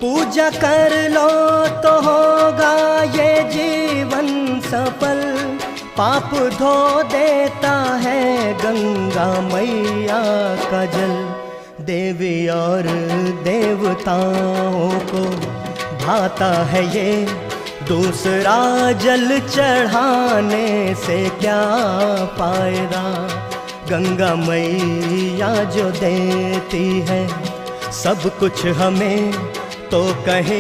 पूजा कर लो तो होगा ये जीवन सफल। पाप धो देता है गंगा मैया का जल। देवी और देवताओं को भाता है ये, दूसरा जल चढ़ाने से क्या फायदा। गंगा मैया जो देती है सब कुछ हमें, तो कहे